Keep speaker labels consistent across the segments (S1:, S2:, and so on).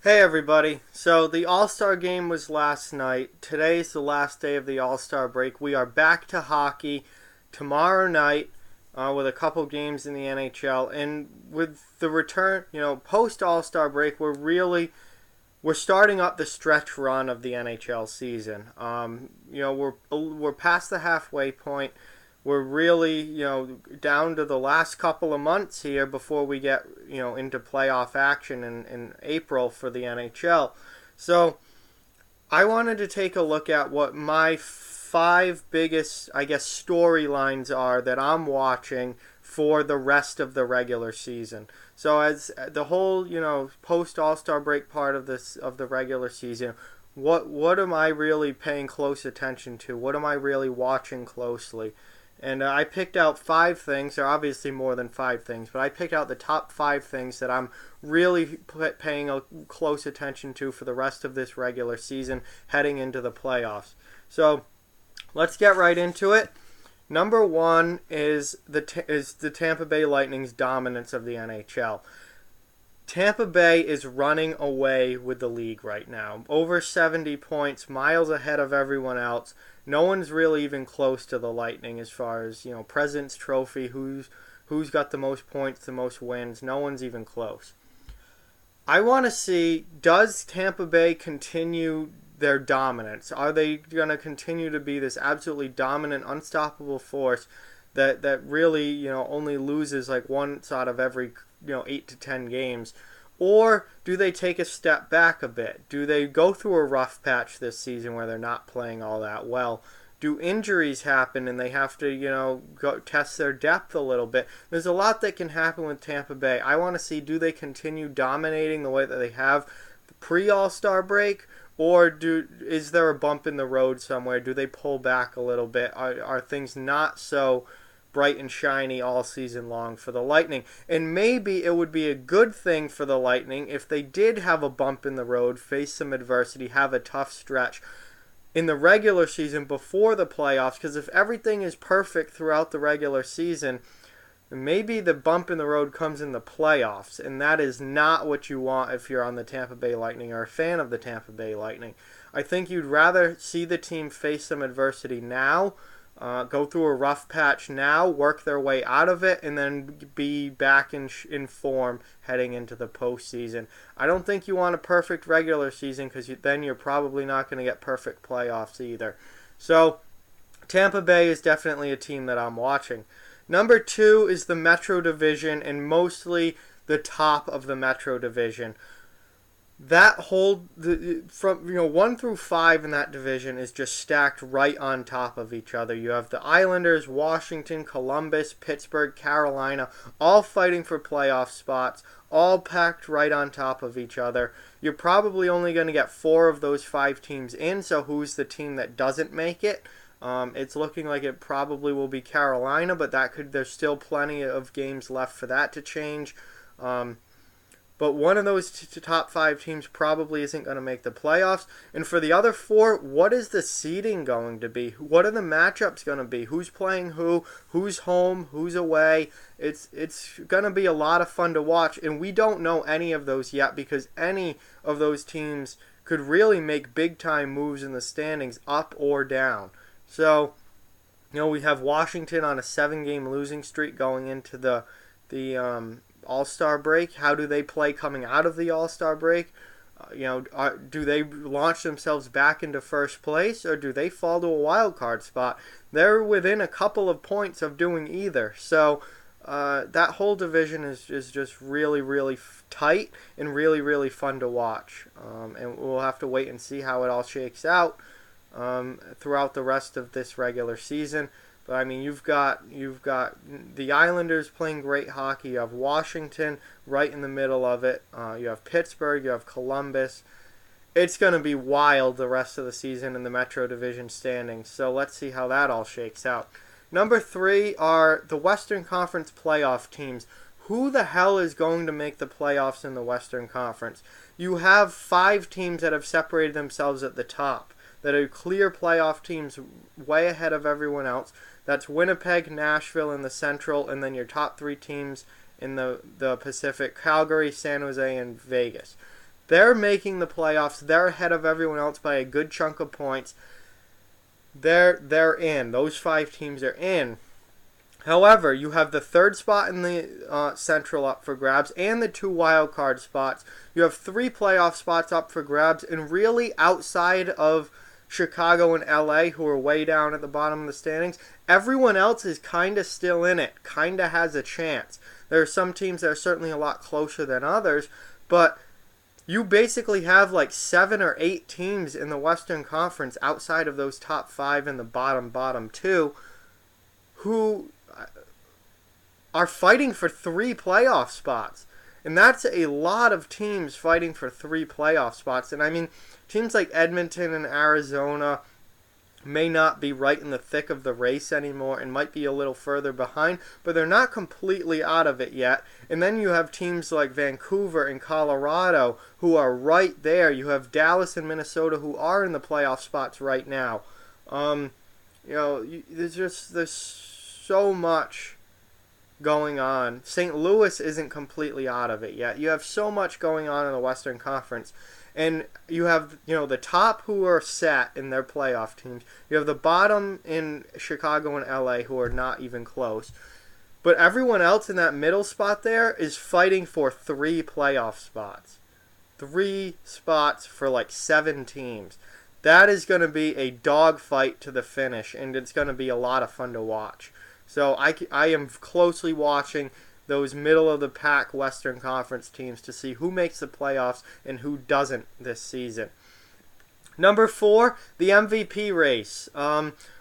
S1: Hey everybody. So the All-Star game was last night. Today's the last day of the All-Star break. We are back to hockey tomorrow night with a couple games in the NHL. And with the return, post All-Star break, we're starting up the stretch run of the NHL season. We're past the halfway point. We're really, down to the last couple of months here before we get, into playoff action in April for the NHL. So I wanted to take a look at what my five biggest, I guess, storylines are that I'm watching for the rest of the regular season. So as the whole, post All-Star break part of the regular season, what am I really paying close attention to? What am I really watching closely? And I picked out five things. There are obviously more than five things, but I picked out the top five things that I'm really paying a close attention to for the rest of this regular season heading into the playoffs. So let's get right into it. Number one is the Tampa Bay Lightning's dominance of the NHL. Tampa Bay is running away with the league right now. Over 70 points, miles ahead of everyone else. No one's really even close to the Lightning as far as, President's Trophy, who's got the most points, the most wins. No one's even close. I want to see, does Tampa Bay continue their dominance? Are they going to continue to be this absolutely dominant, unstoppable force that really, only loses like once out of every, 8 to 10 games? Or do they take a step back a bit? Do they go through a rough patch this season where they're not playing all that well? Do injuries happen and they have to, go test their depth a little bit? There's a lot that can happen with Tampa Bay. I want to see, do they continue dominating the way that they have pre-All-Star break? Or is there a bump in the road somewhere? Do they pull back a little bit? Are things not so bright and shiny all season long for the Lightning? And maybe it would be a good thing for the Lightning if they did have a bump in the road, face some adversity, have a tough stretch in the regular season before the playoffs, because if everything is perfect throughout the regular season, maybe the bump in the road comes in the playoffs, and that is not what you want if you're on the Tampa Bay Lightning or a fan of the Tampa Bay Lightning. I think you'd rather see the team face some adversity now, go through a rough patch now, work their way out of it, and then be back in form heading into the postseason. I don't think you want a perfect regular season because then you're probably not going to get perfect playoffs either. So Tampa Bay is definitely a team that I'm watching. Number two is the Metro Division, and mostly the top of the Metro Division. That whole from 1 through 5 in that division is just stacked right on top of each other. You have the Islanders, Washington, Columbus, Pittsburgh, Carolina, all fighting for playoff spots, all packed right on top of each other. You're probably only going to get 4 of those 5 teams in, so who's the team that doesn't make it? It's looking like it probably will be Carolina, but there's still plenty of games left for that to change. But one of those top 5 teams probably isn't going to make the playoffs. And for the other 4, what is the seeding going to be? What are the matchups going to be? Who's playing who? Who's home? Who's away? It's going to be a lot of fun to watch. And we don't know any of those yet because any of those teams could really make big-time moves in the standings up or down. So, we have Washington on a 7-game losing streak going into the All-Star break. How do they play coming out of the All-Star break? Do they launch themselves back into first place, or do they fall to a wild card spot? They're within a couple of points of doing either. So that whole division is just really, really tight and really, really fun to watch. And we'll have to wait and see how it all shakes out throughout the rest of this regular season. But I mean, you've got the Islanders playing great hockey. You have Washington right in the middle of it. You have Pittsburgh. You have Columbus. It's going to be wild the rest of the season in the Metro Division standings. So let's see how that all shakes out. Number 3 are the Western Conference playoff teams. Who the hell is going to make the playoffs in the Western Conference? You have 5 teams that have separated themselves at the top, that are clear playoff teams way ahead of everyone else. That's Winnipeg, Nashville in the Central, and then your top 3 teams in the Pacific, Calgary, San Jose, and Vegas. They're making the playoffs. They're ahead of everyone else by a good chunk of points. They're in. Those 5 teams are in. However, you have the 3rd spot in the Central up for grabs and the 2 wild card spots. You have 3 playoff spots up for grabs, and really outside of Chicago and LA, who are way down at the bottom of the standings, everyone else is kind of still in it, kind of has a chance. There are some teams that are certainly a lot closer than others, but you basically have like 7 or 8 teams in the Western Conference outside of those top 5 and the bottom 2 who are fighting for 3 playoff spots. And that's a lot of teams fighting for 3 playoff spots. And I mean, teams like Edmonton and Arizona may not be right in the thick of the race anymore and might be a little further behind, but they're not completely out of it yet. And then you have teams like Vancouver and Colorado who are right there. You have Dallas and Minnesota who are in the playoff spots right now. There's so much going on. St. Louis isn't completely out of it yet. You have so much going on in the Western Conference. And you have, the top who are set in their playoff teams. You have the bottom in Chicago and LA who are not even close. But everyone else in that middle spot there is fighting for 3 playoff spots. 3 spots for like 7 teams. That is going to be a dogfight to the finish, and it's going to be a lot of fun to watch. So I am closely watching those middle-of-the-pack Western Conference teams to see who makes the playoffs and who doesn't this season. Number 4, the MVP race.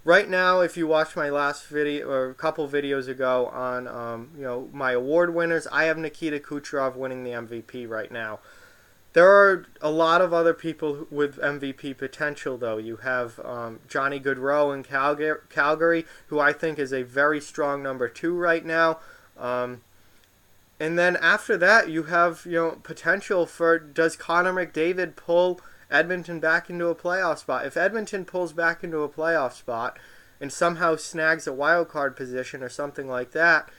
S1: Right now, if you watch my last video or a couple videos ago on my award winners, I have Nikita Kucherov winning the MVP right now. There are a lot of other people with MVP potential, though. You have Johnny Gaudreau in Calgary, who I think is a very strong number 2 right now. And then after that, you have potential for, does Connor McDavid pull Edmonton back into a playoff spot? If Edmonton pulls back into a playoff spot and somehow snags a wild card position or something like that,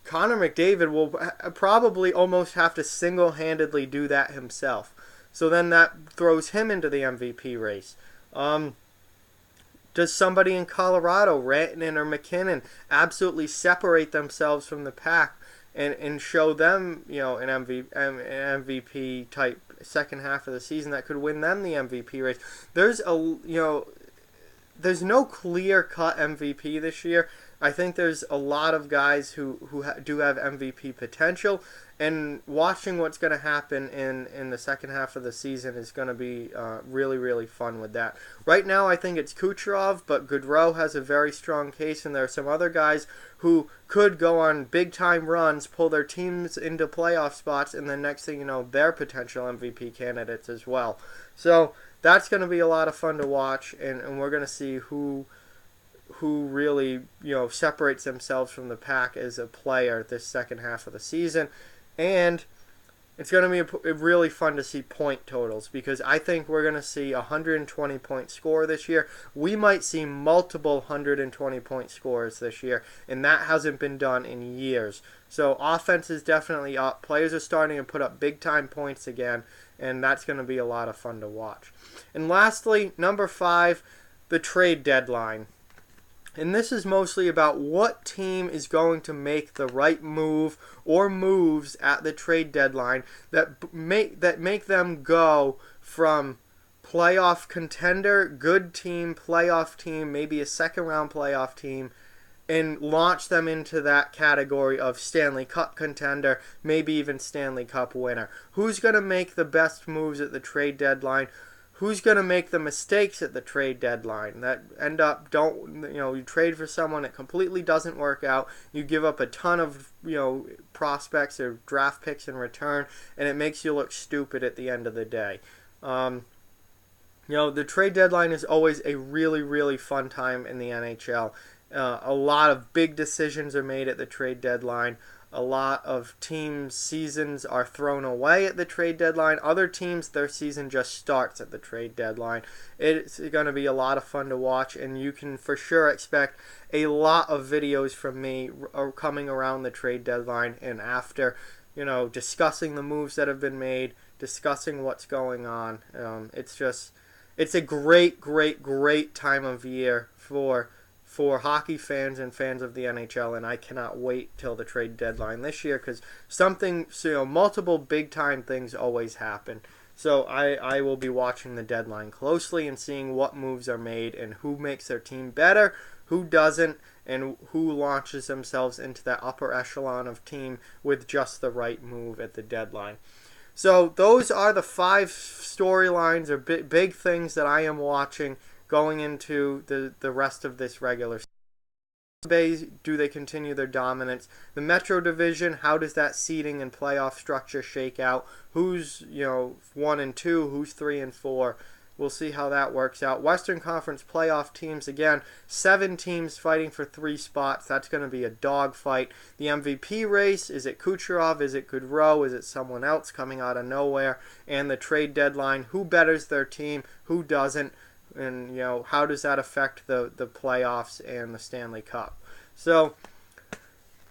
S1: Connor McDavid will probably almost have to single-handedly do that himself. So then that throws him into the MVP race. Does somebody in Colorado, Rantanen or McKinnon, absolutely separate themselves from the pack and show them, an MVP type second half of the season that could win them the MVP race? There's no clear-cut MVP this year. I think there's a lot of guys who do have MVP potential, and watching what's going to happen in the second half of the season is going to be really, really fun with that. Right now, I think it's Kucherov, but Gaudreau has a very strong case, and there are some other guys who could go on big-time runs, pull their teams into playoff spots, and then next thing you know, they're potential MVP candidates as well. So that's going to be a lot of fun to watch, and we're going to see who really separates themselves from the pack as a player this second half of the season. And it's going to be really fun to see point totals, because I think we're going to see a 120-point score this year. We might see multiple 120-point scores this year, and that hasn't been done in years. So offense is definitely up. Players are starting to put up big-time points again, and that's going to be a lot of fun to watch. And lastly, number 5, the trade deadline. And this is mostly about what team is going to make the right move or moves at the trade deadline that make them go from playoff contender, good team, playoff team, maybe a second-round playoff team, and launch them into that category of Stanley Cup contender, maybe even Stanley Cup winner. Who's going to make the best moves at the trade deadline? Who's going to make the mistakes at the trade deadline that end up you trade for someone that completely doesn't work out, you give up a ton of prospects or draft picks in return, and it makes you look stupid at the end of the day. The trade deadline is always a really, really fun time in the NHL. A lot of big decisions are made at the trade deadline. A lot of teams' seasons are thrown away at the trade deadline. Other teams, their season just starts at the trade deadline. It's going to be a lot of fun to watch, and you can for sure expect a lot of videos from me coming around the trade deadline and after, discussing the moves that have been made, discussing what's going on. It's a great, great, great time of year for hockey fans and fans of the NHL, and I cannot wait till the trade deadline this year because multiple big time things always happen. So I will be watching the deadline closely and seeing what moves are made and who makes their team better, who doesn't, and who launches themselves into that upper echelon of team with just the right move at the deadline. So those are the 5 storylines or big things that I am watching going into the rest of this regular season. Bay, do they continue their dominance? The Metro Division, how does that seeding and playoff structure shake out? Who's 1 and 2? Who's 3 and 4? We'll see how that works out. Western Conference playoff teams, again, 7 teams fighting for 3 spots. That's going to be a dogfight. The MVP race, is it Kucherov? Is it Goodrow? Is it someone else coming out of nowhere? And the trade deadline, who betters their team? Who doesn't? And how does that affect the playoffs and the Stanley Cup? So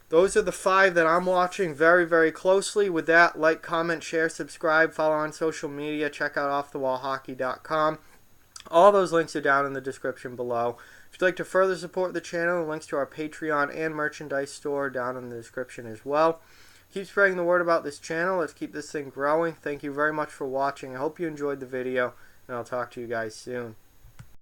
S1: those are the 5 that I'm watching very, very closely. With that, like, comment, share, subscribe, follow on social media, check out offthewallhockey.com. All those links are down in the description below. If you'd like to further support the channel, the links to our Patreon and merchandise store are down in the description as well. Keep spreading the word about this channel. Let's keep this thing growing. Thank you very much for watching. I hope you enjoyed the video, and I'll talk to you guys soon.